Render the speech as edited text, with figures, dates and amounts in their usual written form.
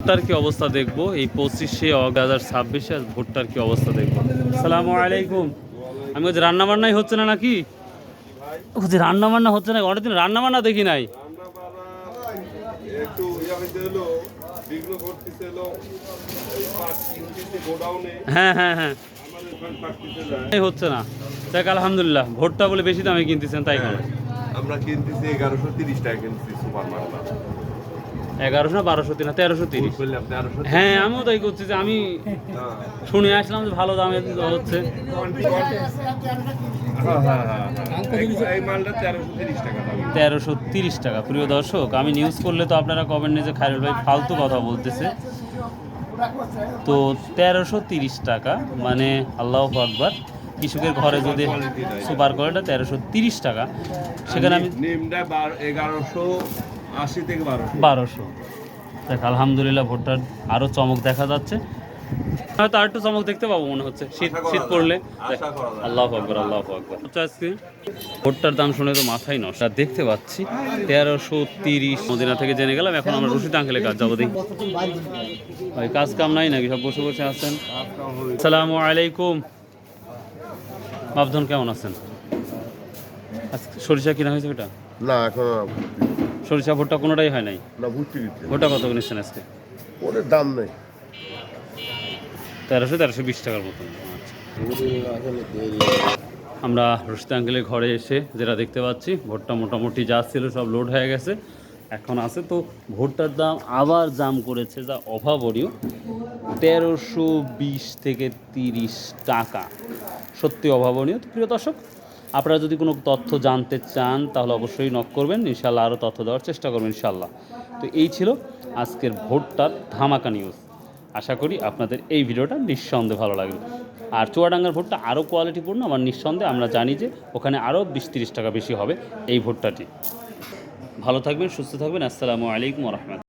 ভুট্টার কি অবস্থা দেখবো এই 25/2026 আজ ভুট্টার কি অবস্থা দেখবো। আসসালামু আলাইকুম। আমি বলছি রান্না বান্নাই হচ্ছে না নাকি? বলছি রান্না বান্না হচ্ছে না, অনেকদিন রান্না বান্না দেখি নাই। হ্যাঁ হ্যাঁ হ্যাঁ, হচ্ছে না। দেখ আলহামদুলিল্লাহ, ভুট্টা বলে বেশি দামে কিনতেছেন তাই কেন? আমরা কিনতেছি 1130 টাকা কিনতেছি সুপার মার্কেট। 1100 না 1230 না 1330? হ্যাঁ আমিও তাই করছি, যে আমি শুনে আসলাম যে ভালো দামে হচ্ছে। এই মালটা 1330 টাকা দাম। 1330 টাকা। প্রিয় দর্শক, আমি নিউজ করলে তো আপনারা কমেন্ট যে খায়রুল ভাই ফালতু কথা বলতেছে। তো 1330 টাকা মানে আল্লাহু আকবার, কৃষকের ঘরে যদি সুপার কোয়ালিটি 1330 টাকা, সেখানে আমি নিমটা 1180 থেকে 1200। দেখ আলহামদুলিল্লাহ, ভুট্টার আরও চমক দেখা যাচ্ছে, হয়তো আর একটু চমক দেখতে পাবো মনে হচ্ছে শীত শীত পড়লে। আল্লাহু আকবার আল্লাহু আকবার। আজকে ভুট্টার দাম শুনে তো মাথায় নষ্ট। আর দেখতে পাচ্ছি 1330 মদিনা থেকে জেনে গেলাম। এখন আমরা রশিদ আঙ্কেলের কাজ যাবো, দেখি ভাই কাজ কাম নাই নাকি, সব বসে বসে আছেন? আসসালামু আলাইকুম। বাবধন কেমন আছেন? আজকে সরিষা কিনা হয়েছে ওটা? না এখন সরিষা ভুট্টা কোনোটাই হয় নাই। না ভুট্টি দিতে ভুট্টা কত নিচ্ছেন আজকে? ওদের দাম নেই। 1320 টাকার মতন। আমরা রশিদ আঙ্কেলের ঘরে এসে যেটা দেখতে পাচ্ছি, ভুট্টা মোটামুটি যা ছিল সব লোড হয়ে গেছে, এখন আছে। তো ভুট্টার দাম আবার জাম করেছে, যা অভাবনীয়, 1320 থেকে 30 টাকা। সত্যি অভাবনীয়। তো প্রিয় দর্শক, আপনারা যদি কোনো তথ্য জানতে চান তাহলে অবশ্যই নক করবেন, ইনশাল্লাহ আরও তথ্য দেওয়ার চেষ্টা করবেন ইনশাল্লাহ। তো এই ছিল আজকের ভুট্টার ধামাকা নিউজ। আশা করি আপনাদের এই ভিডিওটা নিঃসন্দেহে ভালো লাগবে। আর চুয়াডাঙ্গার ভুট্টা আরও কোয়ালিটিপূর্ণ, আমার নিঃসন্দেহে আমরা জানি যে ওখানে আরও 20-30 টাকা বেশি হবে এই ভুট্টাটি। ভালো থাকবেন, সুস্থ থাকবেন। আসসালামু আলাইকুম ওয়া রাহমাতুল্লাহ।